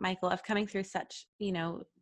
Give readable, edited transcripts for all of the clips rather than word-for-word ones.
Michael, of coming through such,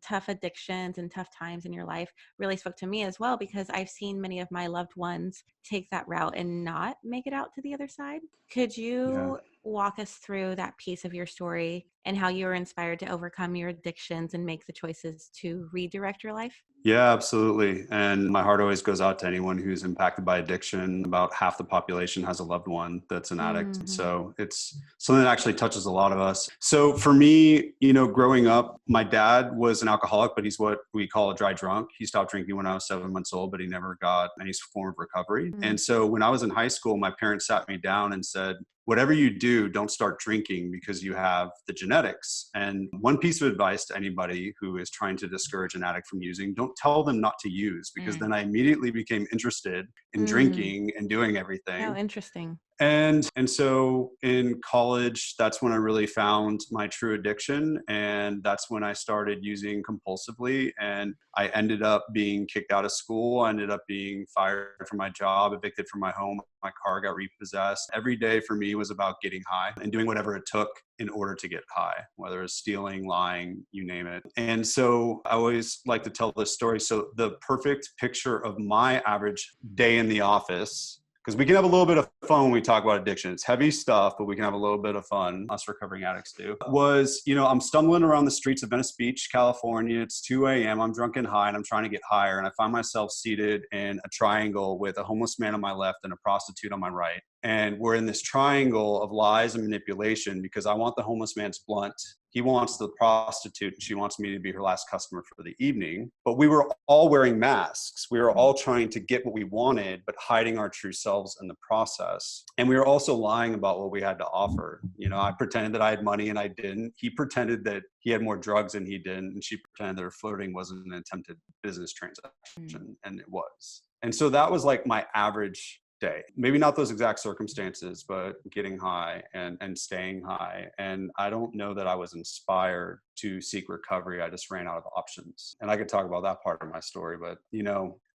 tough addictions and tough times in your life really spoke to me as well, because I've seen many of my loved ones take that route and not make it out to the other side. Could Yeah. you walk us through that piece of your story and how you were inspired to overcome your addictions and make the choices to redirect your life? Yeah, absolutely. And my heart always goes out to anyone who's impacted by addiction. About half the population has a loved one that's an addict. Mm-hmm. So it's something that actually touches a lot of us. So for me, growing up, my dad was an alcoholic, but he's what we call a dry drunk. He stopped drinking when I was 7 months old, but he never got any form of recovery. And so when I was in high school, my parents sat me down and said, whatever you do, don't start drinking because you have the genetics. And one piece of advice to anybody who is trying to discourage an addict from using, don't tell them not to use, because then I immediately became interested in drinking and doing Oh, everything. interesting. And so in college, that's when I really found my true addiction. And that's when I started using compulsively. And I ended up being kicked out of school. I ended up being fired from my job, evicted from my home. My car got repossessed. Every day for me was about getting high and doing whatever it took in order to get high, whether it's stealing, lying, you name it. And so I always like to tell this story. So the perfect picture of my average day in the office, because we can have a little bit of fun when we talk about addiction. It's heavy stuff, but we can have a little bit of fun, us recovering addicts do. Was, I'm stumbling around the streets of Venice Beach, California. It's 2 a.m. I'm drunk and high, and I'm trying to get higher. And I find myself seated in a triangle with a homeless man on my left and a prostitute on my right. And we're in this triangle of lies and manipulation because I want the homeless man's blunt. He wants the prostitute, and she wants me to be her last customer for the evening. But we were all wearing masks. We were all trying to get what we wanted, but hiding our true selves in the process. And we were also lying about what we had to offer. I pretended that I had money and I didn't. He pretended that he had more drugs than he did. And she pretended that her flirting wasn't an attempted business transaction. And it was. And so that was like my average day. Maybe not those exact circumstances, but getting high and staying high. And I don't know that I was inspired to seek recovery. I just ran out of options. And I could talk about that part of my story, but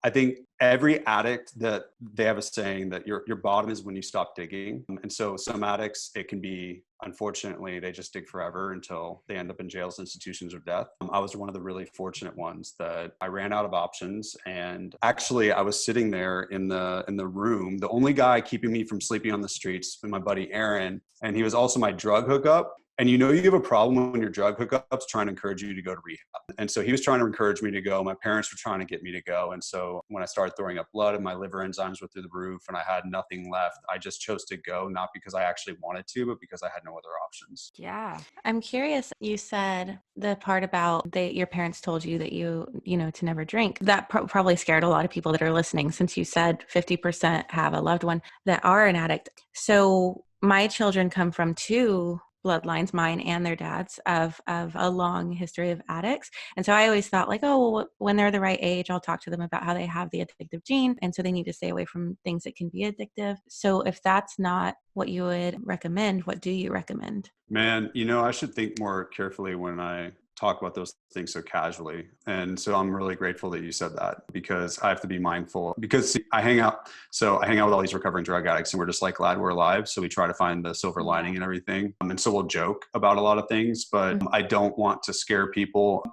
I think every addict, that they have a saying that your bottom is when you stop digging. And so some addicts, it can be, unfortunately, they just dig forever until they end up in jails, institutions, or death. I was one of the really fortunate ones that I ran out of options. And actually, I was sitting there in the room, the only guy keeping me from sleeping on the streets was my buddy Aaron. And he was also my drug hookup. And you have a problem when your drug hookups trying to encourage you to go to rehab. And so he was trying to encourage me to go. My parents were trying to get me to go. And so when I started throwing up blood and my liver enzymes were through the roof and I had nothing left, I just chose to go, not because I actually wanted to, but because I had no other options. Yeah. I'm curious. You said the part about your parents told you that to never drink. That probably scared a lot of people that are listening, since you said 50% have a loved one that are an addict. So my children come from two bloodlines, mine and their dad's, of a long history of addicts. And so I always thought like, oh, well, when they're the right age, I'll talk to them about how they have the addictive gene. And so they need to stay away from things that can be addictive. So if that's not what you would recommend, what do you recommend? Man, I should think more carefully when I talk about those things so casually. And so I'm really grateful that you said that, because I have to be mindful, because I hang out with all these recovering drug addicts, and we're just like glad we're alive. So we try to find the silver lining and everything. And so we'll joke about a lot of things, but I don't want to scare people.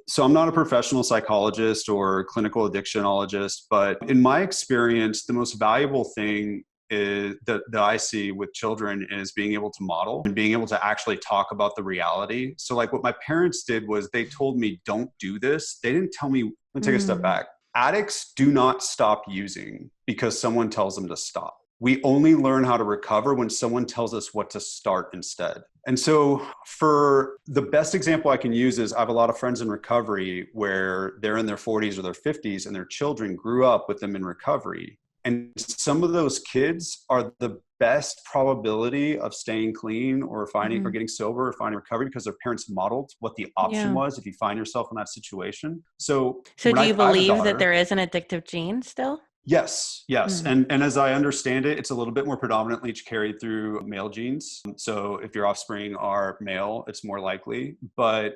So I'm not a professional psychologist or clinical addictionologist, but in my experience, the most valuable thing that I see with children is being able to model and being able to actually talk about the reality. So like what my parents did was they told me, don't do this. They didn't tell me, let me take a step back. Addicts do not stop using because someone tells them to stop. We only learn how to recover when someone tells us what to start instead. And so for the best example I can use is I have a lot of friends in recovery where they're in their 40s or their 50s and their children grew up with them in recovery. And some of those kids are the best probability of staying clean or or getting sober or finding recovery because their parents modeled what the option was if you find yourself in that situation. So do you I have a believe that daughter, there is an addictive gene still? Yes. And as I understand it, it's a little bit more predominantly carried through male genes. So if your offspring are male, it's more likely. But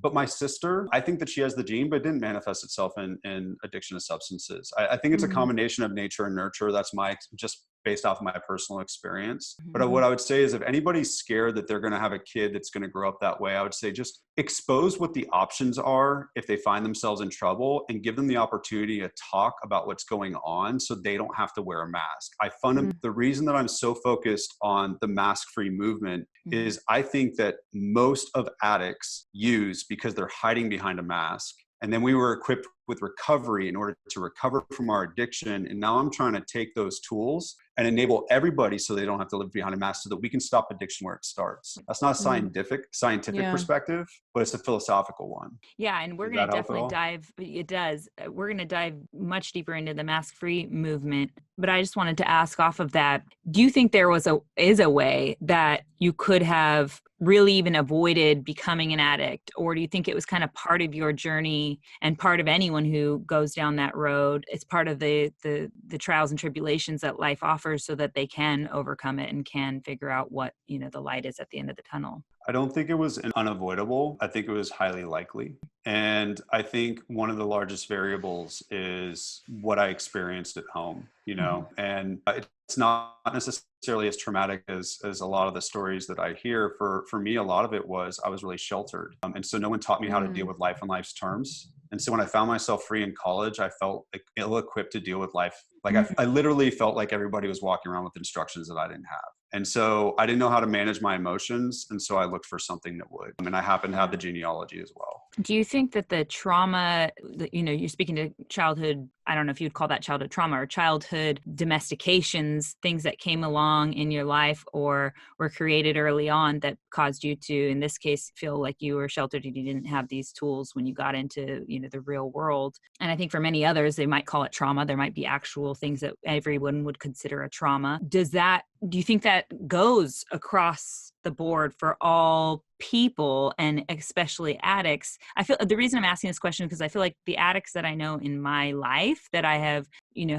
my sister, I think that she has the gene, but it didn't manifest itself in addiction to substances. I think it's a combination of nature and nurture. That's my just based off of my personal experience. But Mm-hmm. what I would say is if anybody's scared that they're going to have a kid that's going to grow up that way, I would say just expose what the options are if they find themselves in trouble, and give them the opportunity to talk about what's going on so they don't have to wear a mask. The reason that I'm so focused on the mask-free movement Mm-hmm. is I think that most of addicts use because they're hiding behind a mask. And then we were equipped with recovery in order to recover from our addiction. And now I'm trying to take those tools and enable everybody so they don't have to live behind a mask, so that we can stop addiction where it starts. That's not a scientific Yeah. perspective, but it's a philosophical one. Yeah, and we're Does going that to help at definitely all? dive, it does. We're going to dive much deeper into the mask-free movement. But I just wanted to ask off of that, do you think there is a way that you could have really even avoided becoming an addict? Or do you think it was kind of part of your journey and part of anyone who goes down that road? It's part of the trials and tribulations that life offers so that they can overcome it and can figure out what, the light is at the end of the tunnel. I don't think it was unavoidable. I think it was highly likely. And I think one of the largest variables is what I experienced at home, and it's not necessarily as traumatic as a lot of the stories that I hear. For me, a lot of it was I was really sheltered. And so no one taught me how to deal with life on life's terms. And so when I found myself free in college, I felt like ill-equipped to deal with life. Like I literally felt like everybody was walking around with instructions that I didn't have. And so I didn't know how to manage my emotions. And so I looked for something that would. And I happen to have the genealogy as well. Do you think that the trauma, you're speaking to childhood, I don't know if you'd call that childhood trauma or childhood domestications, things that came along in your life or were created early on that caused you to, in this case, feel like you were sheltered and you didn't have these tools when you got into, the real world? And I think for many others, they might call it trauma. There might be actual things that everyone would consider a trauma. Do you think that goes across the board for all people and especially addicts? I feel the reason I'm asking this question because I feel like the addicts that I know in my life that I have,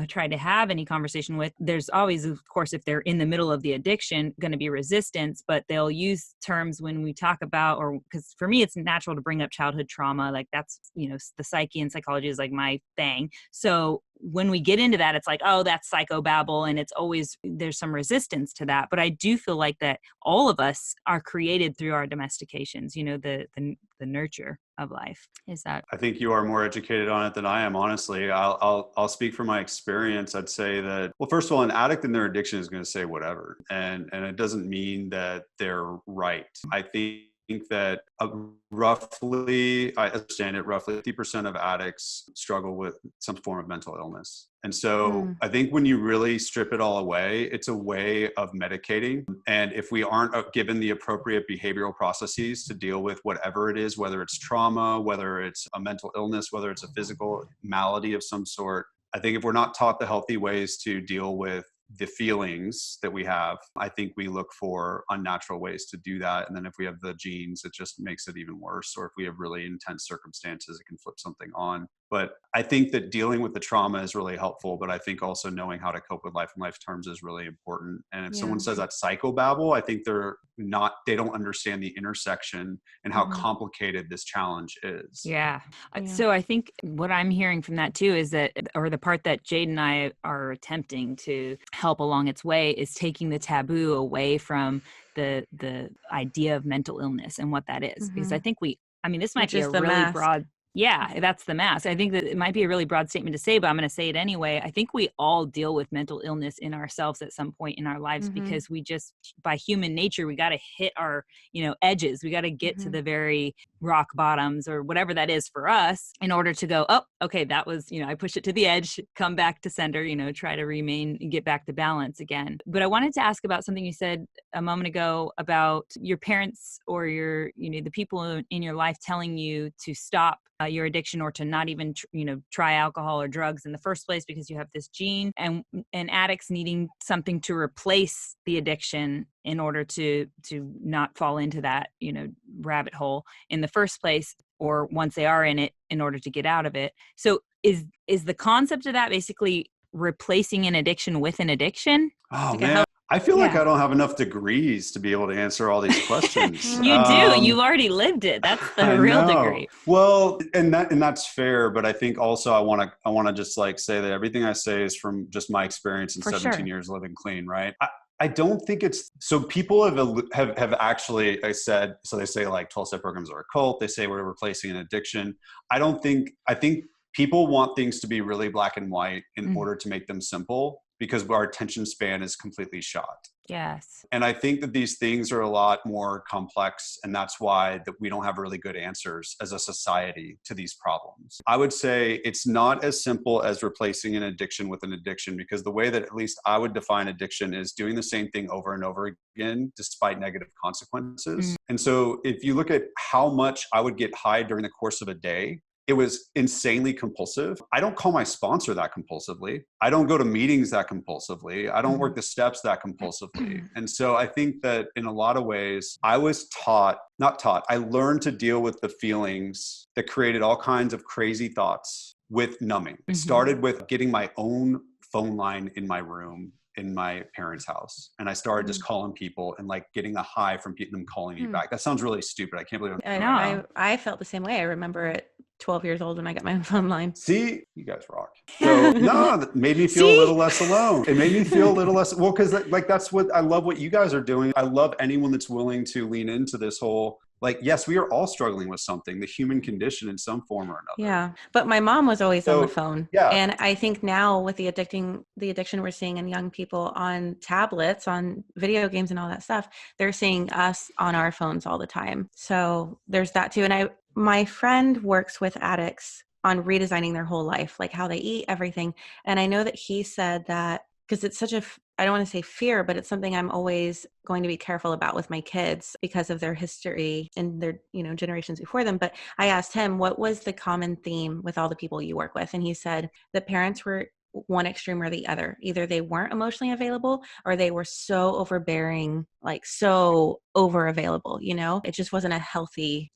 tried to have any conversation with, there's always, of course, if they're in the middle of the addiction, going to be resistance, but they'll use terms when we talk about, or because for me, it's natural to bring up childhood trauma. Like that's, the psyche and psychology is like my thing. So when we get into that, it's like, oh, that's psychobabble. And it's always, there's some resistance to that. But I do feel like that all of us are created through our domestications, the nurture of life. Is that? I think you are more educated on it than I am, honestly. I'll speak from my experience. I'd say that, well, first of all, an addict in their addiction is going to say whatever. And it doesn't mean that they're right. I think that I understand it, roughly 50% of addicts struggle with some form of mental illness. And so I think when you really strip it all away, it's a way of medicating. And if we aren't given the appropriate behavioral processes to deal with whatever it is, whether it's trauma, whether it's a mental illness, whether it's a physical malady of some sort, I think if we're not taught the healthy ways to deal with the feelings that we have, I think we look for unnatural ways to do that. And then if we have the genes, it just makes it even worse. Or if we have really intense circumstances, it can flip something on. But I think that dealing with the trauma is really helpful. But I think also knowing how to cope with life in life terms is really important. And if someone says that's psychobabble, I think they don't understand the intersection and how complicated this challenge is. Yeah. So I think what I'm hearing from that too is that, or the part that Jade and I are attempting to help along its way, is taking the taboo away from the idea of mental illness and what that is. Because I think this might be a really broad. Yeah, that's the mask. I think that it might be a really broad statement to say, but I'm going to say it anyway. I think we all deal with mental illness in ourselves at some point in our lives because we just, by human nature, we got to hit our, edges. We got to get to the very rock bottoms or whatever that is for us in order to go, oh, okay, that was, I pushed it to the edge, come back to center, try to get back to balance again. But I wanted to ask about something you said a moment ago about your parents or the people in your life telling you to stop your addiction or to not even, try alcohol or drugs in the first place because you have this gene, and addicts needing something to replace the addiction in order to not fall into that, rabbit hole in the first place, or once they are in it, in order to get out of it. So is the concept of that basically replacing an addiction with an addiction? Oh man, I feel like Yeah. I don't have enough degrees to be able to answer all these questions. You do. You've already lived it. That's the I real know. degree. Well, and that's fair, but I think also I want to just like say that everything I say is from just my experience in For 17 sure. years living clean, right? I don't think it's so. People have actually, I said, so they say like 12-step programs are a cult. They say we're replacing an addiction. I think people want things to be really black and white in order to make them simple, because our attention span is completely shot. Yes. And I think that these things are a lot more complex, and that's why that we don't have really good answers as a society to these problems. I would say it's not as simple as replacing an addiction with an addiction, because the way that at least I would define addiction is doing the same thing over and over again despite negative consequences. And so if you look at how much I would get high during the course of a day, it was insanely compulsive. I don't call my sponsor that compulsively. I don't go to meetings that compulsively. I don't work the steps that compulsively. And so I think that in a lot of ways, I was I learned to deal with the feelings that created all kinds of crazy thoughts with numbing. It started with getting my own phone line in my room in my parents' house. And I started just calling people and like getting a high from them calling me back. That sounds really stupid. I can't believe I felt the same way. I remember at 12 years old when I got my phone line. See, you guys rock. So no, that made me feel a little less alone. It made me feel a little less, well, because like that's what I love what you guys are doing. I love anyone that's willing to lean into this whole, like, yes, we are all struggling with something, the human condition in some form or another. Yeah. But my mom was always on the So, phone. yeah. And I think now with the addiction we're seeing in young people on tablets, on video games and all that stuff, they're seeing us on our phones all the time. So there's that too. And my friend works with addicts on redesigning their whole life, like how they eat, everything. And I know that he said that because it's such I don't want to say fear, but it's something I'm always going to be careful about with my kids because of their history and their, generations before them. But I asked him, what was the common theme with all the people you work with? And he said the parents were one extreme or the other. Either they weren't emotionally available or they were so overbearing, like so over available, it just wasn't a healthy,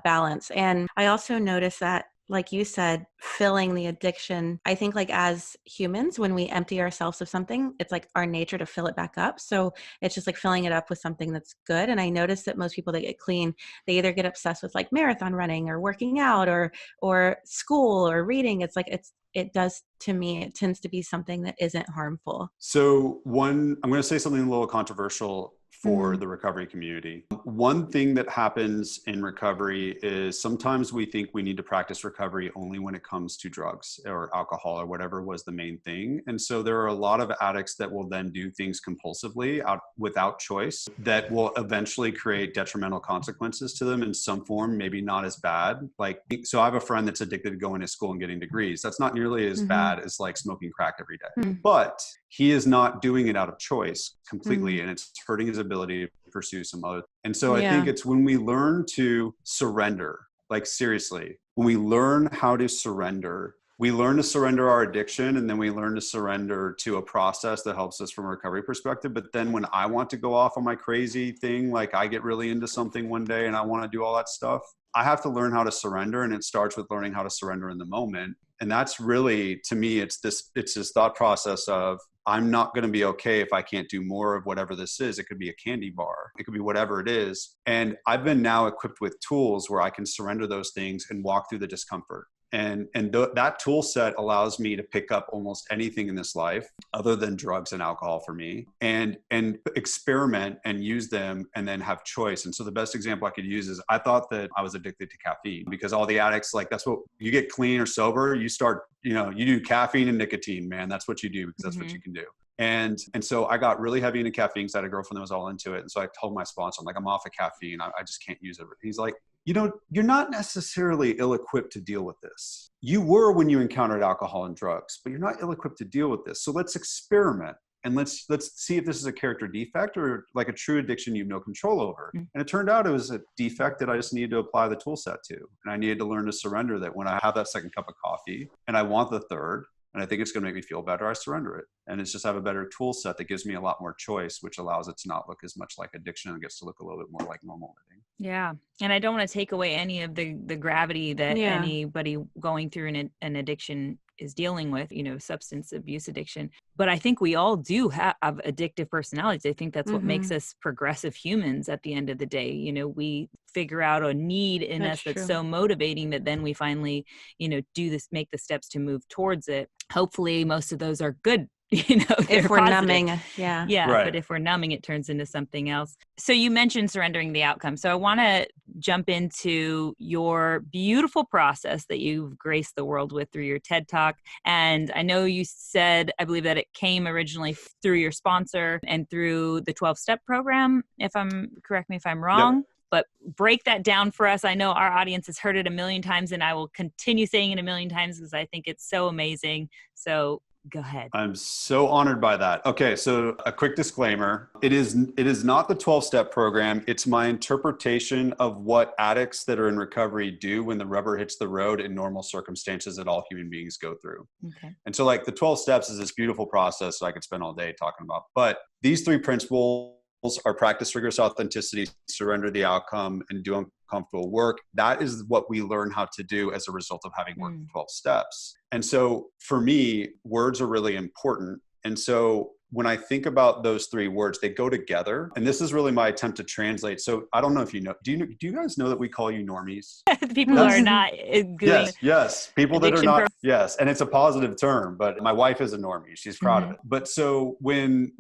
balance. And I also noticed that, like you said, filling the addiction, I think like as humans, when we empty ourselves of something, it's like our nature to fill it back up. So it's just like filling it up with something that's good. And I noticed that most people that get clean, they either get obsessed with like marathon running or working out or school or reading. It's like, it does to me, it tends to be something that isn't harmful. So I'm going to say something a little controversial for the recovery community. One thing that happens in recovery is sometimes we think we need to practice recovery only when it comes to drugs or alcohol or whatever was the main thing. And so there are a lot of addicts that will then do things compulsively without choice that will eventually create detrimental consequences to them in some form, maybe not as bad. Like, so I have a friend that's addicted to going to school and getting degrees. That's not nearly as bad as like smoking crack every day. But he is not doing it out of choice completely, and it's hurting his ability to pursue some other. And so I think it's when we learn to surrender, like seriously, when we learn how to surrender, we learn to surrender our addiction, and then we learn to surrender to a process that helps us from a recovery perspective. But then when I want to go off on my crazy thing, like I get really into something one day and I want to do all that stuff, I have to learn how to surrender. And it starts with learning how to surrender in the moment. And that's really, to me, it's this thought process of, I'm not going to be okay if I can't do more of whatever this is. It could be a candy bar. It could be whatever it is. And I've been now equipped with tools where I can surrender those things and walk through the discomfort. And that tool set allows me to pick up almost anything in this life other than drugs and alcohol for me, and experiment and use them and then have choice. And so the best example I could use is I thought that I was addicted to caffeine because all the addicts, like that's what you get clean or sober, you start, you do caffeine and nicotine, man. That's what you do because that's what you can do. And so I got really heavy into caffeine because I had a girlfriend that was all into it. And so I told my sponsor, I'm like, I'm off of caffeine. I just can't use it. He's like, you're not necessarily ill-equipped to deal with this. You were when you encountered alcohol and drugs, but you're not ill-equipped to deal with this. So let's experiment and let's see if this is a character defect or like a true addiction you have no control over. And it turned out it was a defect that I just needed to apply the tool set to. And I needed to learn to surrender that when I have that second cup of coffee and I want the third, and I think it's going to make me feel better, I surrender it. And it's just have a better tool set that gives me a lot more choice, which allows it to not look as much like addiction and gets to look a little bit more like normal living. Yeah. And I don't want to take away any of the gravity that anybody going through an addiction is dealing with, substance abuse addiction. But I think we all do have addictive personalities. I think that's what makes Mm-hmm. us progressive humans at the end of the day. You know, we figure out a need in That's us that's true. so motivating that then we finally, you know, make the steps to move towards it. Hopefully most of those are good. You know, they're If we're positive. numbing, yeah. Yeah, Right. but if we're numbing, it turns into something else. So you mentioned surrendering the outcome. So I want to jump into your beautiful process that you've graced the world with through your TED Talk. And I know you said, I believe that it came originally through your sponsor and through the 12-step program, correct me if I'm wrong. Yep. But break that down for us. I know our audience has heard it a million times, and I will continue saying it a million times because I think it's so amazing. So go ahead. I'm so honored by that. Okay, so a quick disclaimer. It is not the 12-step program. It's my interpretation of what addicts that are in recovery do when the rubber hits the road in normal circumstances that all human beings go through. Okay. And so like the 12 steps is this beautiful process that I could spend all day talking about. But these 3 principles are practice rigorous authenticity, surrender the outcome, and do uncomfortable work. That is what we learn how to do as a result of having worked 12 steps. And so for me, words are really important. And so when I think about those 3 words, they go together. And this is really my attempt to translate. So I don't know if you know, do you guys know that we call you normies? People are not doing Yes. People that are addiction not, yes. And it's a positive term, but my wife is a normie. She's proud of it. But so when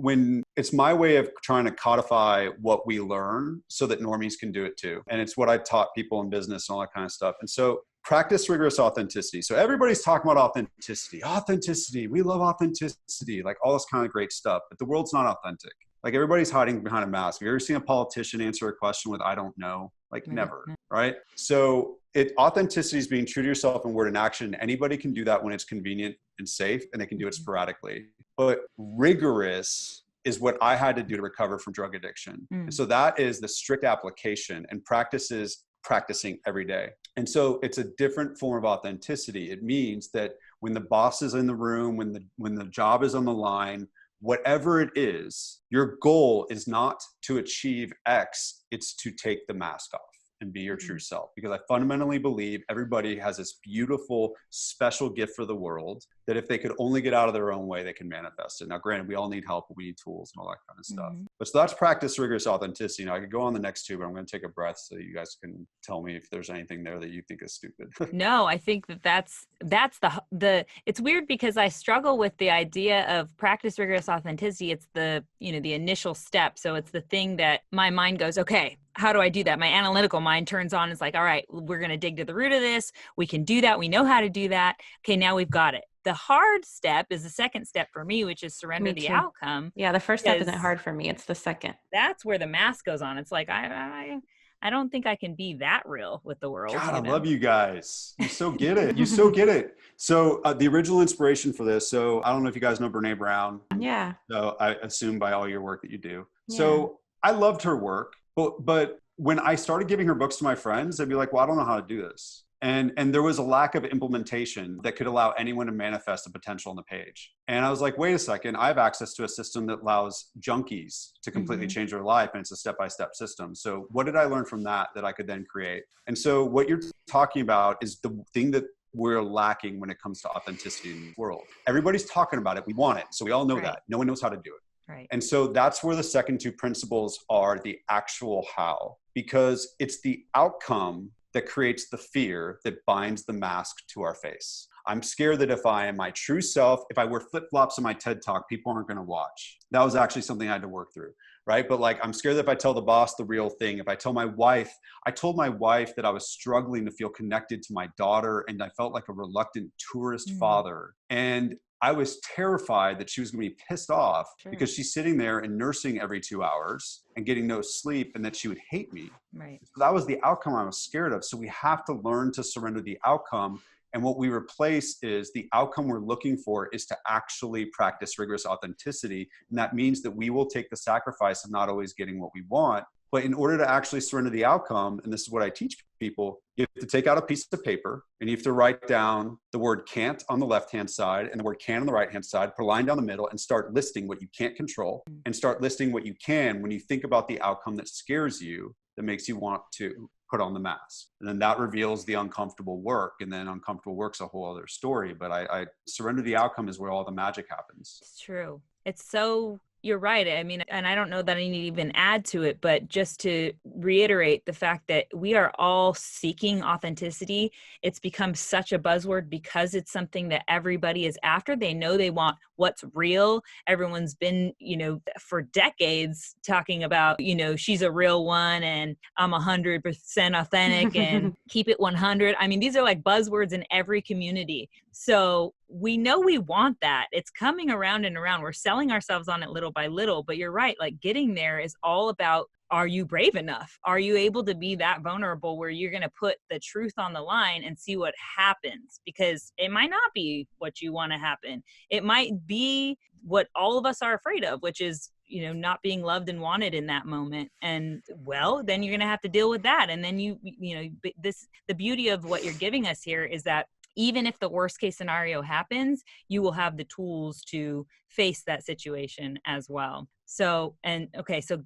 it's my way of trying to codify what we learn so that normies can do it too. And it's what I taught people in business and all that kind of stuff. And so practice rigorous authenticity. So everybody's talking about authenticity. We love authenticity, like all this kind of great stuff, but the world's not authentic. Like everybody's hiding behind a mask. Have you ever seen a politician answer a question with, I don't know? Like never, right? So authenticity is being true to yourself in word and action. Anybody can do that when it's convenient and safe, and they can do it sporadically. But rigorous is what I had to do to recover from drug addiction. And so that is the strict application, and practice is practicing every day. And so it's a different form of authenticity. It means that when the boss is in the room, when the job is on the line, whatever it is, your goal is not to achieve X, it's to take the mask off and be your true self. Because I fundamentally believe everybody has this beautiful, special gift for the world that if they could only get out of their own way, they can manifest it. Now, granted, we all need help, we need tools and all that kind of stuff. But so that's practice rigorous authenticity. Now, I could go on the next 2, but I'm going to take a breath so you guys can tell me if there's anything there that you think is stupid. No, I think that's the it's weird because I struggle with the idea of practice rigorous authenticity. It's the initial step. So it's the thing that my mind goes, okay, how do I do that? My analytical mind turns on. It's like, all right, we're going to dig to the root of this. We can do that. We know how to do that. Okay, now we've got it. The hard step is the second step for me, which is surrender the outcome. Yeah, the first step isn't hard for me. It's the second. That's where the mask goes on. It's like, I don't think I can be that real with the world. God, I love you guys. You so get it. You so get it. So the original inspiration for this, so I don't know if you guys know Brené Brown. Yeah. So I assume by all your work that you do. Yeah. So I loved her work, but when I started giving her books to my friends, they'd be like, well, I don't know how to do this. And there was a lack of implementation that could allow anyone to manifest the potential on the page. And I was like, wait a second, I have access to a system that allows junkies to completely change their life. And it's a step-by-step system. So what did I learn from that I could then create? And so what you're talking about is the thing that we're lacking when it comes to authenticity in the world. Everybody's talking about it. We want it. So we all know that. No one knows how to do it. Right. And so that's where the second 2 principles are the actual how, because it's the outcome that creates the fear that binds the mask to our face. I'm scared that if I am my true self, if I wear flip-flops in my TED Talk, people aren't going to watch. That was actually something I had to work through, right? But like, I'm scared that if I tell the boss the real thing, if I tell my wife, I told my wife that I was struggling to feel connected to my daughter, and I felt like a reluctant tourist father. And I was terrified that she was going to be pissed off because she's sitting there and nursing every 2 hours and getting no sleep, and that she would hate me. Right. So that was the outcome I was scared of. So we have to learn to surrender the outcome. And what we replace is the outcome we're looking for is to actually practice rigorous authenticity. And that means that we will take the sacrifice of not always getting what we want. But in order to actually surrender the outcome, and this is what I teach people, you have to take out a piece of paper and you have to write down the word can't on the left-hand side and the word can on the right-hand side, put a line down the middle, and start listing what you can't control and start listing what you can when you think about the outcome that scares you, that makes you want to put on the mask. And then that reveals the uncomfortable work. And then uncomfortable work's a whole other story. But I surrender the outcome is where all the magic happens. It's true. It's so, you're right. I mean, and I don't know that I need to even add to it, but just to reiterate the fact that we are all seeking authenticity. It's become such a buzzword because it's something that everybody is after. They know they want what's real. Everyone's been, for decades talking about, she's a real one and I'm 100% authentic and keep it 100. I mean, these are like buzzwords in every community. So we know we want that. It's coming around and around. We're selling ourselves on it little by little, but you're right. Like getting there is all about, are you brave enough? Are you able to be that vulnerable where you're going to put the truth on the line and see what happens? Because it might not be what you want to happen. It might be what all of us are afraid of, which is, not being loved and wanted in that moment. And well, then you're going to have to deal with that. And then the beauty of what you're giving us here is that even if the worst case scenario happens, you will have the tools to face that situation as well. So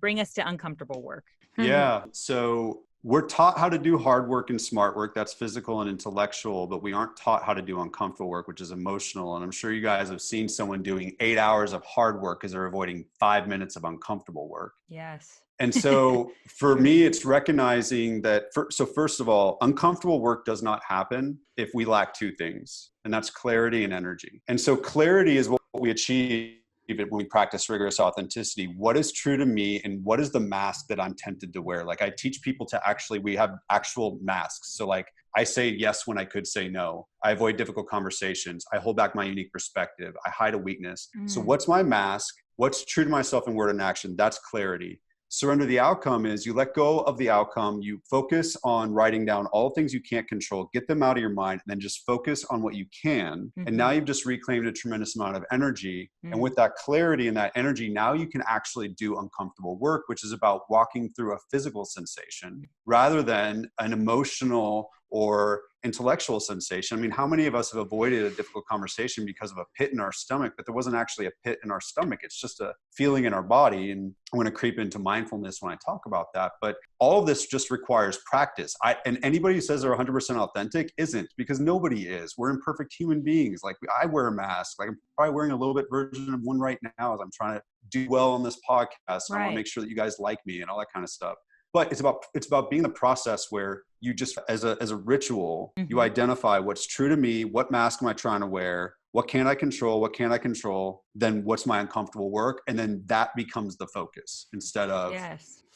bring us to uncomfortable work. Yeah. So we're taught how to do hard work and smart work. That's physical and intellectual, but we aren't taught how to do uncomfortable work, which is emotional. And I'm sure you guys have seen someone doing 8 hours of hard work because they're avoiding 5 minutes of uncomfortable work. Yes. And so for me, it's recognizing that, first of all, uncomfortable work does not happen if we lack two things, and that's clarity and energy. And so clarity is what we achieve when we practice rigorous authenticity. What is true to me and what is the mask that I'm tempted to wear? Like I teach people to we have actual masks. So like I say yes when I could say no. I avoid difficult conversations. I hold back my unique perspective. I hide a weakness. So what's my mask? What's true to myself in word and action? That's clarity. Surrender the outcome is you let go of the outcome. You focus on writing down all things you can't control, get them out of your mind, and then just focus on what you can. Mm-hmm. And now you've just reclaimed a tremendous amount of energy. Mm-hmm. And with that clarity and that energy, now you can actually do uncomfortable work, which is about walking through a physical sensation rather than an emotional or intellectual sensation. I mean, how many of us have avoided a difficult conversation because of a pit in our stomach, but there wasn't actually a pit in our stomach. It's just a feeling in our body. And I want to creep into mindfulness when I talk about that. But all of this just requires practice. And anybody who says they're 100% authentic isn't, because nobody is. We're imperfect human beings. Like I wear a mask. Like I'm probably wearing a little bit version of one right now as I'm trying to do well on this podcast. Right. I want to make sure that you guys like me and all that kind of stuff. But it's about being the process where you just, as a ritual, mm-hmm. you identify what's true to me, what mask am I trying to wear, what can I control, what can't I control, then what's my uncomfortable work, and then that becomes the focus instead of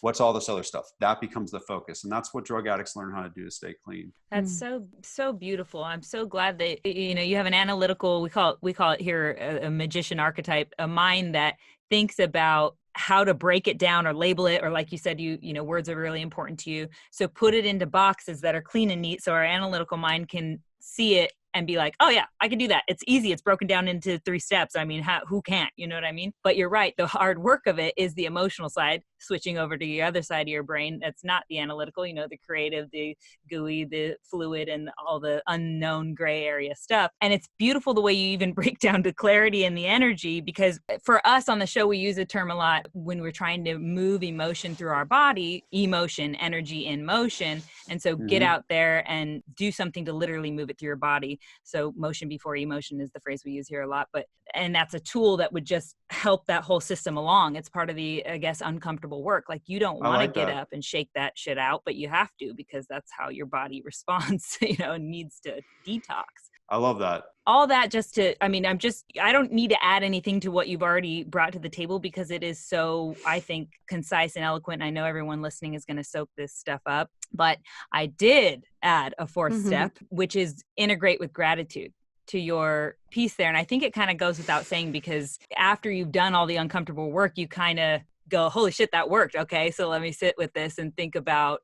what's all this other stuff. That becomes the focus, and that's what drug addicts learn how to do to stay clean. That's so beautiful. I'm so glad that you have an analytical, we call it here a magician archetype, a mind that thinks about how to break it down or label it, or like you said, words are really important to you. So put it into boxes that are clean and neat so our analytical mind can see it and be like, oh yeah, I can do that. It's easy. It's broken down into 3 steps. I mean, who can't? You know what I mean? But you're right. The hard work of it is the emotional side, switching over to the other side of your brain. That's not the analytical, the creative, the gooey, the fluid, and all the unknown gray area stuff. And it's beautiful the way you even break down the clarity and the energy, because for us on the show, we use a term a lot when we're trying to move emotion through our body, emotion, energy in motion. And so get out there and do something to literally move it through your body. So motion before emotion is the phrase we use here a lot, and that's a tool that would just help that whole system along. It's part of the, I guess, uncomfortable work. Like you don't want to get up and shake that shit out, but you have to, because that's how your body responds, and needs to detox. I love that. All that I don't need to add anything to what you've already brought to the table, because it is so, I think, concise and eloquent. I know everyone listening is going to soak this stuff up, but I did add a 4th step, which is integrate with gratitude to your piece there. And I think it kind of goes without saying, because after you've done all the uncomfortable work, you kind of go, holy shit, that worked. Okay. So let me sit with this and think about,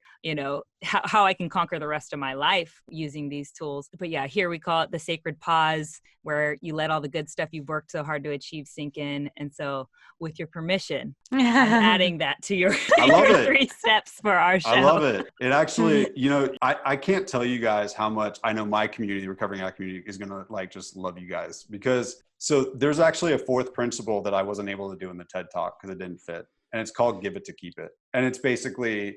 how I can conquer the rest of my life using these tools. But yeah, here we call it the sacred pause, where you let all the good stuff you've worked so hard to achieve sink in. And so with your permission, I'm adding that to your 3 steps for our show. I love it. It actually, I can't tell you guys how much I know my community, the recovering addict community, is going to just love you guys, because so there's actually a 4th principle that I wasn't able to do in the TED Talk because it didn't fit. And it's called give it to keep it. And it's basically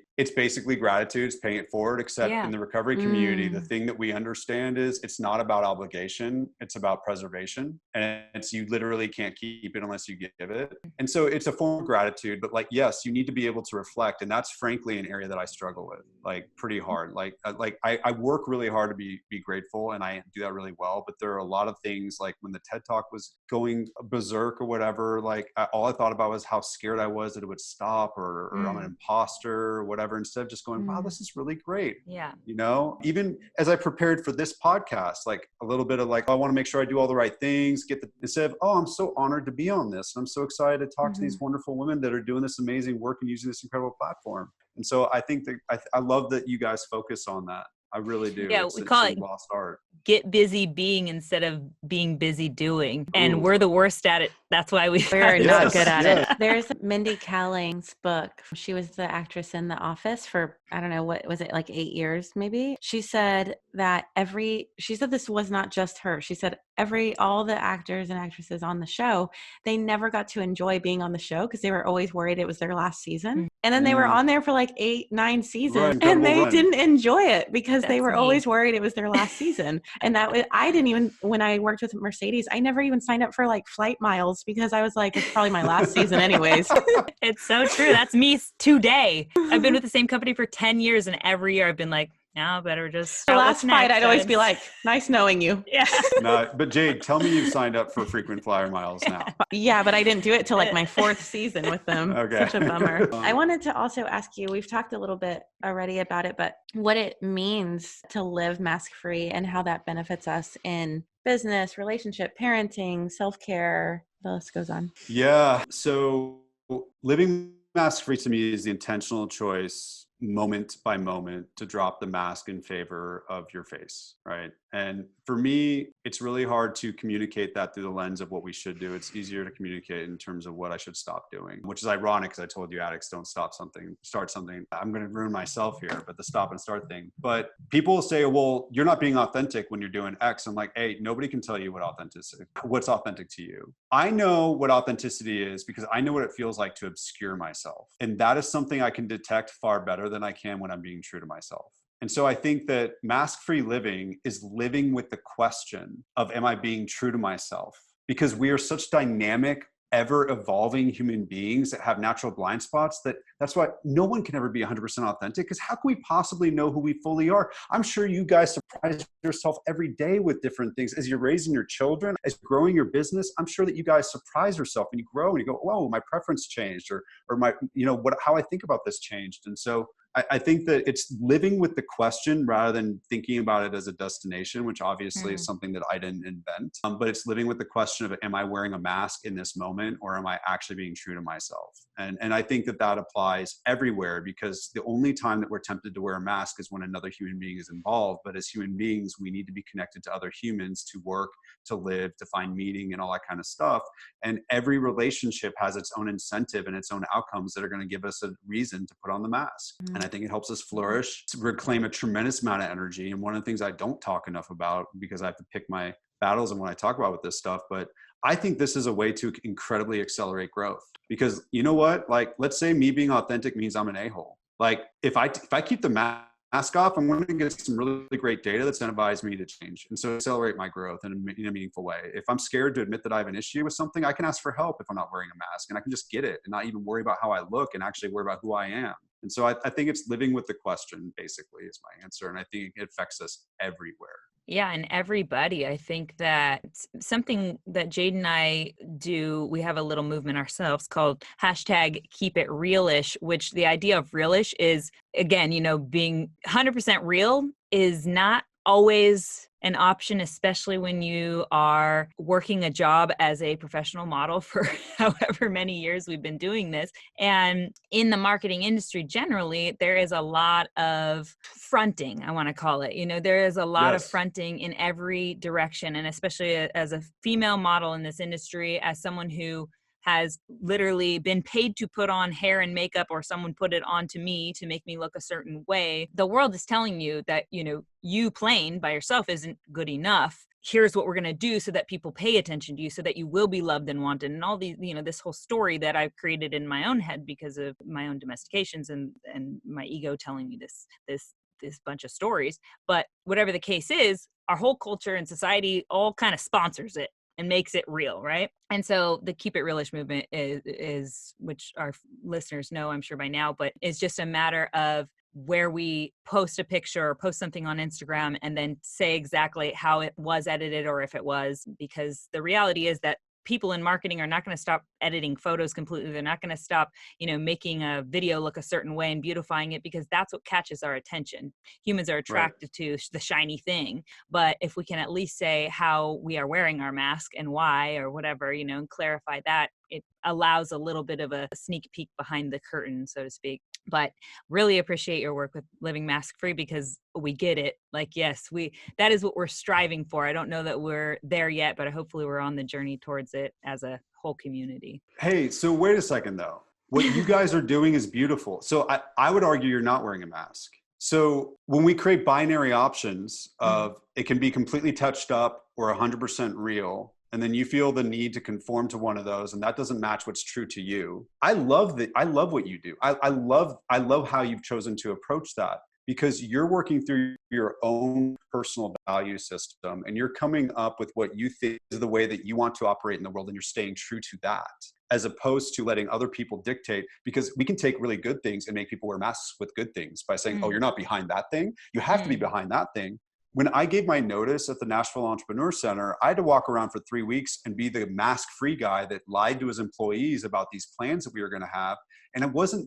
gratitude. It's paying it forward, except in the recovery community, the thing that we understand is it's not about obligation. It's about preservation. And it's, you literally can't keep it unless you give it. And so it's a form of gratitude, but like, yes, you need to be able to reflect. And that's frankly an area that I struggle with, like pretty hard. Like I work really hard to be grateful, and I do that really well. But there are a lot of things, like when the TED Talk was going berserk or whatever, like all I thought about was how scared I was that it would stop, or I'm an imposter or whatever, instead of just going, wow, this is really great. Yeah. You know, even as I prepared for this podcast, like a little bit of like, oh, I want to make sure I do all the right things, instead of, oh, I'm so honored to be on this. And I'm so excited to talk to these wonderful women that are doing this amazing work and using this incredible platform. And so I think that I love that you guys focus on that. I really do. Yeah, we call it lost art. Get busy being instead of being busy doing. And we're the worst at it. That's why we're not good at it. There's Mindy Kaling's book. She was the actress in The Office for, I don't know, what was it, like 8 years maybe? She said that she said this was not just her. She said all the actors and actresses on the show, they never got to enjoy being on the show because they were always worried it was their last season. And then they were on there for like 8, 9 seasons, and they didn't enjoy it because they were always worried it was their last season. And I didn't even, when I worked with Mercedes, I never even signed up for like flight miles because I was like, it's probably my last season anyways. It's so true. That's me today. I've been with the same company for 10 years, and every year I've been like, now better just. The last flight, I'd always be like, nice knowing you. Yeah. No, but Jade, tell me you've signed up for frequent flyer miles now. Yeah, but I didn't do it till like my 4th season with them. Okay. Such a bummer. I wanted to also ask you, we've talked a little bit already about it, but what it means to live mask-free and how that benefits us in business, relationship, parenting, self-care, the list goes on. Yeah. So living mask-free to me is the intentional choice, moment by moment, to drop the mask in favor of your face, right? And for me, it's really hard to communicate that through the lens of what we should do. It's easier to communicate in terms of what I should stop doing, which is ironic because I told you addicts don't start something. I'm going to ruin myself here, but the stop and start thing. But people will say, well, you're not being authentic when you're doing X. I'm like, hey, nobody can tell you what's authentic to you. I know what authenticity is because I know what it feels like to obscure myself. And that is something I can detect far better than I can when I'm being true to myself. And so I think that mask-free living is living with the question of, am I being true to myself? Because we are such dynamic, ever evolving human beings that have natural blind spots that's why no one can ever be 100% authentic, because how can we possibly know who we fully are? I'm sure you guys surprise yourself every day with different things. As you're raising your children, as you're growing your business, I'm sure that you guys surprise yourself and you grow and you go, whoa, my preference changed, or my, how I think about this changed. And so I think that it's living with the question rather than thinking about it as a destination, which obviously is something that I didn't invent. But it's living with the question of, am I wearing a mask in this moment, or am I actually being true to myself? And I think that applies everywhere, because the only time that we're tempted to wear a mask is when another human being is involved. But as human beings, we need to be connected to other humans to work, to live, to find meaning, and all that kind of stuff. And every relationship has its own incentive and its own outcomes that are going to give us a reason to put on the mask. And I think it helps us flourish, to reclaim a tremendous amount of energy. And one of the things I don't talk enough about, because I have to pick my battles and when I talk about with this stuff, but I think this is a way to incredibly accelerate growth. Because you know what? Like, let's say me being authentic means I'm an a-hole. Like, if I keep the mask off, I'm going to get some really great data that's incentivized me to change, and so accelerate my growth in a meaningful way. If I'm scared to admit that I have an issue with something, I can ask for help if I'm not wearing a mask, and I can just get it and not even worry about how I look, and actually worry about who I am. And so I think it's living with the question, basically, is my answer. And I think it affects us everywhere. Yeah, and everybody. I think that something that Jade and I do, we have a little movement ourselves called #KeepItRealish, which the idea of realish is, again, being 100% real is not always an option, especially when you are working a job as a professional model for however many years we've been doing this. And in the marketing industry, generally, there is a lot of fronting, I want to call it. There is a lot of fronting in every direction. And especially as a female model in this industry, as someone who has literally been paid to put on hair and makeup, or someone put it onto me to make me look a certain way. The world is telling you that, you plain by yourself isn't good enough. here's what we're going to do so that people pay attention to you, so that you will be loved and wanted, and all these, this whole story that I've created in my own head because of my own domestications and my ego telling me this bunch of stories. But whatever the case is, our whole culture and society all kind of sponsors it and makes it real, right? And so the Keep It Realish movement is, which our listeners know, I'm sure by now, but it's just a matter of where we post a picture or post something on Instagram and then say exactly how it was edited or if it was, because the reality is that people in marketing are not going to stop editing photos completely. They're not going to stop, making a video look a certain way and beautifying it, because that's what catches our attention. Humans are attracted to the shiny thing. But if we can at least say how we are wearing our mask and why or whatever, and clarify that, it allows a little bit of a sneak peek behind the curtain, so to speak. But really appreciate your work with Living Mask Free, because we get it. Like, yes, that is what we're striving for. I don't know that we're there yet, but hopefully we're on the journey towards it as a whole community. Hey, so wait a second though. What you guys are doing is beautiful. So I would argue you're not wearing a mask. So when we create binary options of it can be completely touched up or 100% real, and then you feel the need to conform to one of those, and that doesn't match what's true to you. I love what you do. I love how you've chosen to approach that, because you're working through your own personal value system and you're coming up with what you think is the way that you want to operate in the world, and you're staying true to that, as opposed to letting other people dictate. Because we can take really good things and make people wear masks with good things by saying, oh, you're not behind that thing. You have to be behind that thing. When I gave my notice at the Nashville Entrepreneur Center, I had to walk around for 3 weeks and be the mask-free guy that lied to his employees about these plans that we were going to have. And I wasn't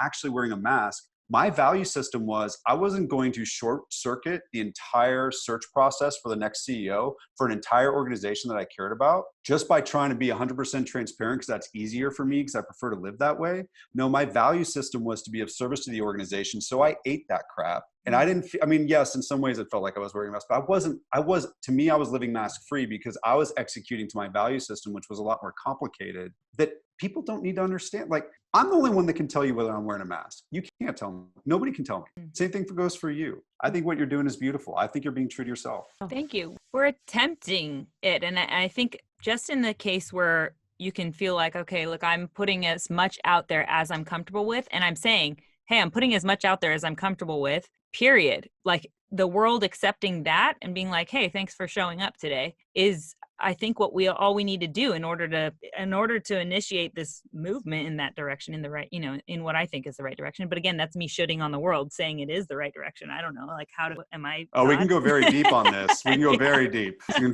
actually wearing a mask. My value system was I wasn't going to short circuit the entire search process for the next CEO for an entire organization that I cared about just by trying to be 100% transparent, because that's easier for me because I prefer to live that way. No, my value system was to be of service to the organization. So I ate that crap. And yes, in some ways it felt like I was wearing a mask, but I was living mask free because I was executing to my value system, which was a lot more complicated, that people don't need to understand. Like, I'm the only one that can tell you whether I'm wearing a mask. You can't tell me. Nobody can tell me. Same thing goes for you. I think what you're doing is beautiful. I think you're being true to yourself. Thank you. We're attempting it. And I think just in the case where you can feel like, okay, look, I'm putting as much out there as I'm comfortable with. And I'm saying, hey, I'm putting as much out there as I'm comfortable with, period. Like, the world accepting that and being like, hey, thanks for showing up today is, I think, what all we need to do in order to initiate this movement in that direction, in the right, in what I think is the right direction. But again, that's me shitting on the world, saying it is the right direction. I don't know, like, am I? Oh, God? We can go very deep on this. We can go very deep. I can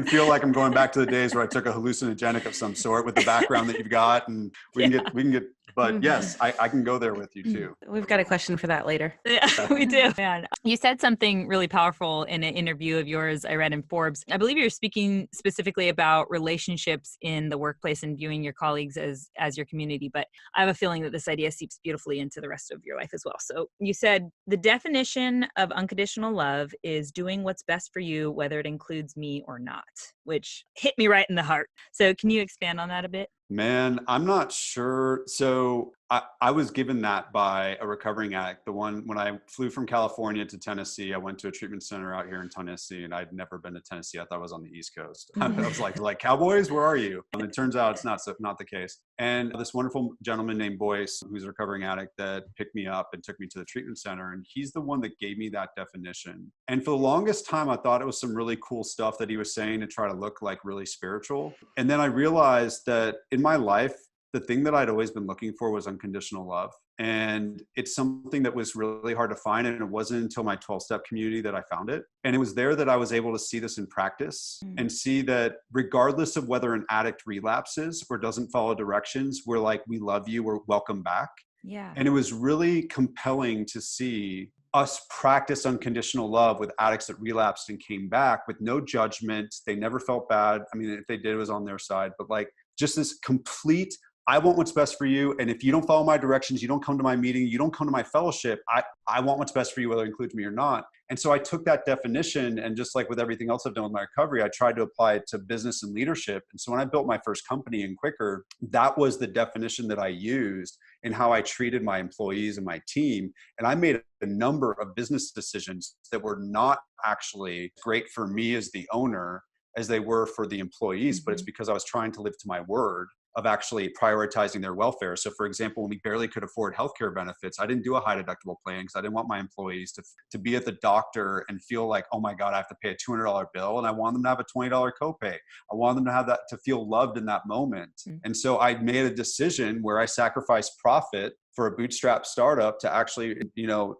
feel like I'm going back to the days where I took a hallucinogenic of some sort with the background that you've got, and we can get. But yes, I can go there with you too. We've got a question for that later. Yeah, we do. Man. You said something really powerful in an interview of yours I read in Forbes. I believe you're speaking specifically about relationships in the workplace and viewing your colleagues as your community. But I have a feeling that this idea seeps beautifully into the rest of your life as well. So you said the definition of unconditional love is doing what's best for you, whether it includes me or not, which hit me right in the heart. So can you expand on that a bit? Man, I'm not sure. So I was given that by a recovering addict. The one, when I flew from California to Tennessee, I went to a treatment center out here in Tennessee, and I'd never been to Tennessee. I thought I was on the East Coast. I was like, Cowboys, where are you? And it turns out it's not the case. And this wonderful gentleman named Boyce, who's a recovering addict, that picked me up and took me to the treatment center. And he's the one that gave me that definition. And for the longest time, I thought it was some really cool stuff that he was saying to try to look like really spiritual. And then I realized that in my life, the thing that I'd always been looking for was unconditional love. And it's something that was really hard to find. And it wasn't until my 12-step community that I found it. And it was there that I was able to see this in practice and see that regardless of whether an addict relapses or doesn't follow directions, we're like, we love you, we're welcome back. Yeah. And it was really compelling to see us practice unconditional love with addicts that relapsed and came back with no judgment. They never felt bad. I mean, if they did, it was on their side, but like just this complete, I want what's best for you. And if you don't follow my directions, you don't come to my meeting, you don't come to my fellowship, I want what's best for you, whether it includes me or not. And so I took that definition, and just like with everything else I've done with my recovery, I tried to apply it to business and leadership. And so when I built my first company in Quicker, that was the definition that I used. in how I treated my employees and my team. And I made a number of business decisions that were not actually great for me as the owner as they were for the employees, but it's because I was trying to live to my word of actually prioritizing their welfare. So for example, when we barely could afford healthcare benefits, I didn't do a high deductible plan because I didn't want my employees to be at the doctor and feel like, oh my God, I have to pay a $200 bill. And I want them to have a $20 copay. I want them to have that, to feel loved in that moment. And so I made a decision where I sacrificed profit for a bootstrap startup to actually,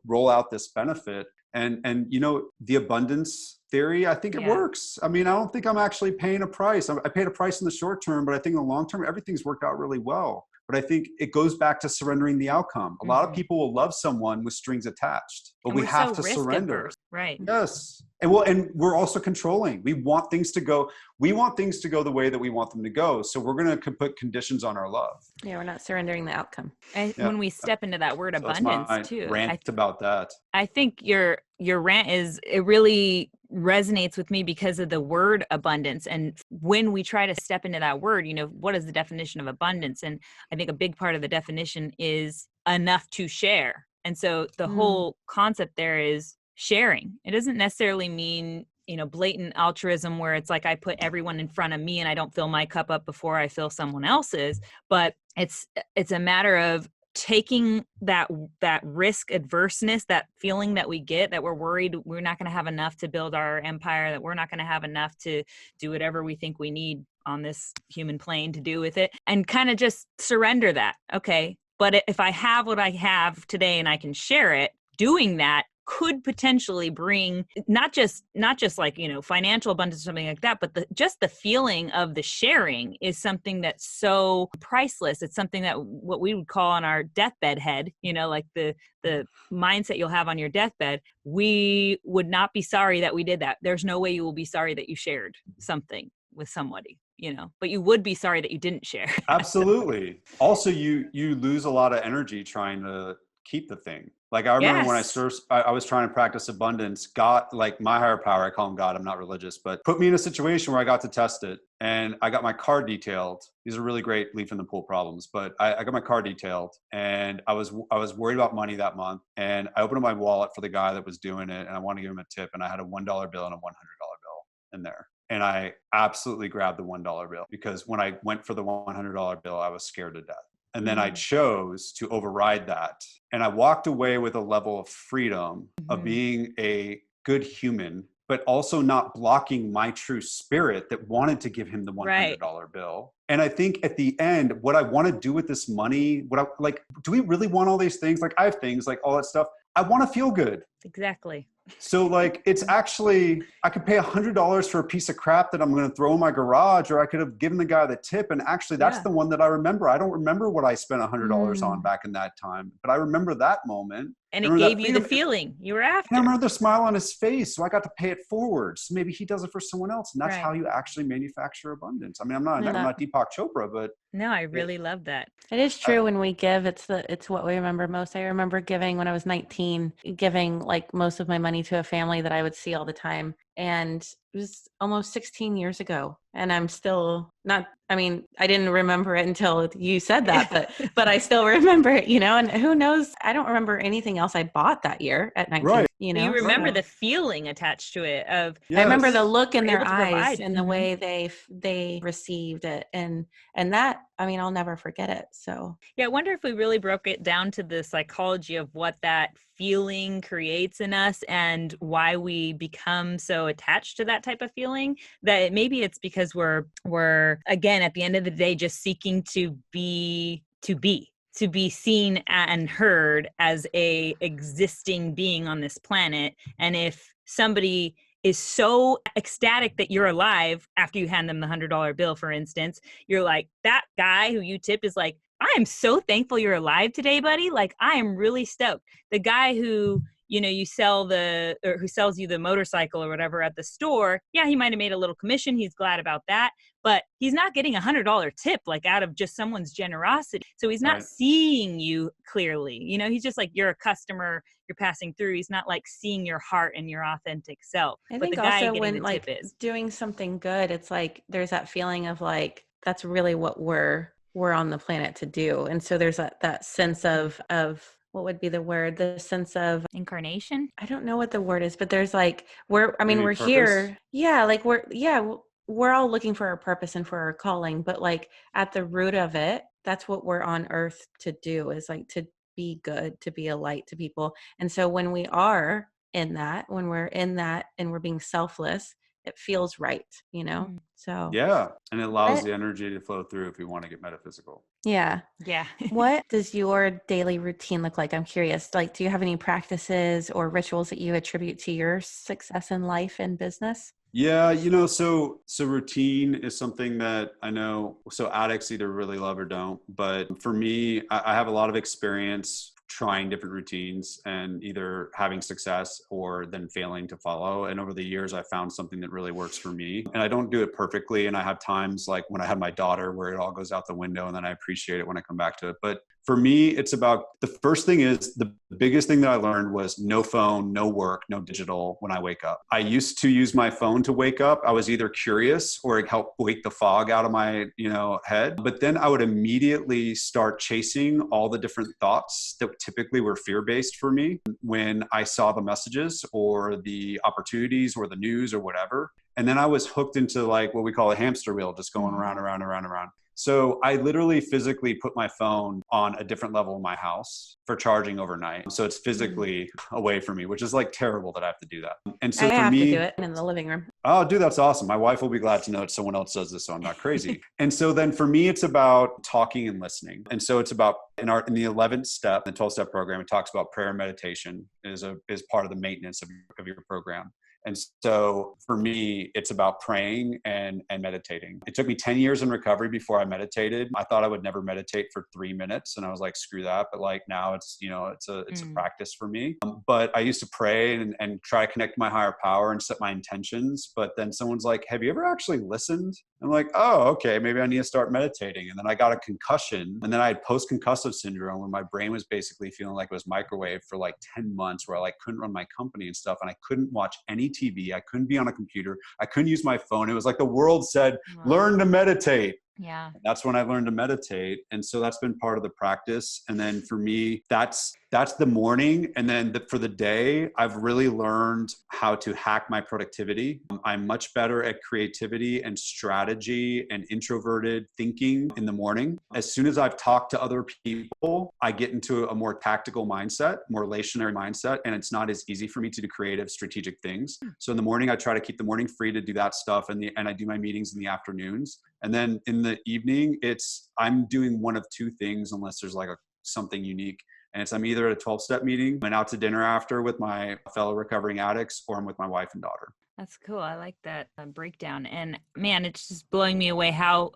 roll out this benefit. And the abundance theory, I think it works. I mean, I don't think I'm actually paying a price. I paid a price in the short term, but I think in the long term, everything's worked out really well. But I think it goes back to surrendering the outcome. A lot of people will love someone with strings attached, but we have to surrender. Averse, right. Yes. And we're also controlling. We want things to go the way that we want them to go. So we're going to put conditions on our love. Yeah, we're not surrendering the outcome. When we step into that word abundance too. Rant about that. I think your rant it really resonates with me because of the word abundance. And when we try to step into that word, what is the definition of abundance? And I think a big part of the definition is enough to share. And so the whole concept there is sharing. It doesn't necessarily mean, blatant altruism where it's like I put everyone in front of me and I don't fill my cup up before I fill someone else's, but it's a matter of taking that risk adverseness, that feeling that we get, that we're worried we're not going to have enough to build our empire, that we're not going to have enough to do whatever we think we need on this human plane to do with it, and kind of just surrender that. Okay, but if I have what I have today and I can share it, doing that could potentially bring not just like, financial abundance or something like that, but just the feeling of the sharing is something that's so priceless. It's something that what we would call on our deathbed head, like the mindset you'll have on your deathbed. We would not be sorry that we did that. There's no way you will be sorry that you shared something with somebody, but you would be sorry that you didn't share. Absolutely. Also, you lose a lot of energy trying to keep the thing. Like I remember when I was trying to practice abundance, God, like my higher power, I call him God, I'm not religious, but put me in a situation where I got to test it and I got my car detailed. These are really great leaf in the pool problems, but I got my car detailed and I was worried about money that month. And I opened up my wallet for the guy that was doing it and I wanted to give him a tip. And I had a $1 bill and a $100 bill in there. And I absolutely grabbed the $1 bill because when I went for the $100 bill, I was scared to death. And then I chose to override that. And I walked away with a level of freedom of being a good human, but also not blocking my true spirit that wanted to give him the $100 bill. And I think at the end, what I want to do with this money, do we really want all these things? Like I have things like all that stuff. I want to feel good. Exactly. So like, it's actually, I could pay $100 for a piece of crap that I'm going to throw in my garage, or I could have given the guy the tip. And actually that's the one that I remember. I don't remember what I spent $100 on back in that time, but I remember that moment. And it gave you the feeling you were after. And I remember the smile on his face. So I got to pay it forward. So maybe he does it for someone else. And that's how you actually manufacture abundance. I mean, I'm not Deepak Chopra, but. No, I really love that. It is true. When we give, it's what we remember most. I remember giving when I was 19, giving like most of my money to a family that I would see all the time. And it was almost 16 years ago. And I'm still not, I didn't remember it until you said that, but I still remember it, and who knows, I don't remember anything else I bought that year at 19, right. You remember the feeling attached to it of, I remember the look in their eyes and the way they received it. And that, I'll never forget it. So yeah, I wonder if we really broke it down to the psychology of what that feeling creates in us and why we become so attached to that type of feeling, that maybe it's because we're again, at the end of the day, just seeking to be seen and heard as a existing being on this planet. And if somebody is so ecstatic that you're alive after you hand them the $100 bill, for instance, you're like, that guy who you tipped is like, I am so thankful you're alive today, buddy. Like, I am really stoked. The guy who, who sells you the motorcycle or whatever at the store, yeah, he might have made a little commission. He's glad about that, but he's not getting $100 tip, like out of just someone's generosity. So he's not seeing you clearly. He's just like, you're a customer, you're passing through. He's not like seeing your heart and your authentic self. I but think the guy also getting when the like tip is doing something good, it's like, there's that feeling of like, that's really what we're we're on the planet to do. And so there's that sense of what would be the word? The sense of Incarnation? I don't know what the word is, but there's like Maybe we're purpose. here. Yeah, like we're all looking for our purpose and for our calling, but like at the root of it, that's what we're on earth to do, is like to be good, to be a light to people. And so when we are in that, when we're in that and we're being selfless, it feels right, you know? Mm. So Yeah. And it allows what the energy to flow through if we want to get metaphysical. yeah. Yeah. What does your daily routine look like? I'm curious. Like, do you have any practices or rituals that you attribute to your success in life and business? Yeah, so routine is something that I know. So addicts either really love or don't. But for me, I have a lot of experience trying different routines and either having success or then failing to follow. And over the years, I found something that really works for me. And I don't do it perfectly. And I have times like when I have my daughter where it all goes out the window, and then I appreciate it when I come back to it. But for me, it's about the first thing is the biggest thing that I learned was no phone, no work, no digital when I wake up. I used to use my phone to wake up. I was either curious or it helped wake the fog out of my, head. But then I would immediately start chasing all the different thoughts that typically were fear-based for me when I saw the messages or the opportunities or the news or whatever. And then I was hooked into like what we call a hamster wheel, just going around, around, around, around. So I literally physically put my phone on a different level in my house for charging overnight. So it's Mm. physically away from me, which is like terrible that I have to do that. And I so for have to do me, it in the living room. oh, dude, that's awesome. My wife will be glad to know that someone else does this, so I'm not crazy. And so then for me, it's about talking and listening. And so it's about in the 11th step, the 12-step program, it talks about prayer and meditation is part of the maintenance of your program. And so for me, it's about praying and meditating. It took me 10 years in recovery before I meditated. I thought I would never meditate for 3 minutes. And I was like, screw that. But like now it's a practice for me. But I used to pray and try to connect to my higher power and set my intentions. But then someone's like, have you ever actually listened? I'm like, oh, okay, maybe I need to start meditating. And then I got a concussion. And then I had post-concussive syndrome where my brain was basically feeling like it was microwave for like 10 months where I like couldn't run my company and stuff. And I couldn't watch any TV. I couldn't be on a computer. I couldn't use my phone. It was like the world said, learn to meditate. Yeah. That's when I learned to meditate. And so that's been part of the practice. And then for me, that's the morning. And then for the day, I've really learned how to hack my productivity. I'm much better at creativity and strategy and introverted thinking in the morning. As soon as I've talked to other people, I get into a more tactical mindset, more relationary mindset, and it's not as easy for me to do creative, strategic things. So in the morning, I try to keep the morning free to do that stuff, and I do my meetings in the afternoons. And then in the evening, I'm doing one of two things unless there's like something unique. And I'm either at a 12-step meeting and out to dinner after with my fellow recovering addicts, or I'm with my wife and daughter. That's cool. I like that breakdown. And man, it's just blowing me away how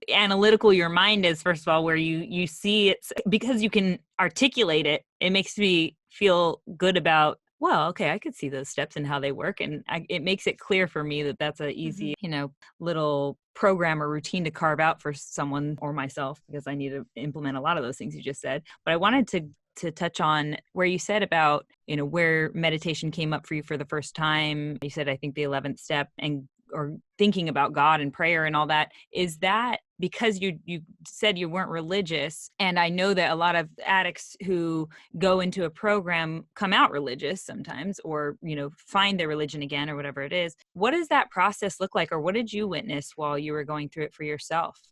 analytical your mind is, first of all, where you see it because you can articulate it. It makes me feel good about, well, okay, I could see those steps and how they work. And it makes it clear for me that that's a easy, little program or routine to carve out for someone or myself, because I need to implement a lot of those things you just said. But I wanted to touch on where you said about, where meditation came up for you for the first time. You said, I think the 11th step or thinking about God and prayer and all that. Is that because you said you weren't religious? And I know that a lot of addicts who go into a program come out religious sometimes, or, find their religion again or whatever it is. What does that process look like? Or what did you witness while you were going through it for yourself?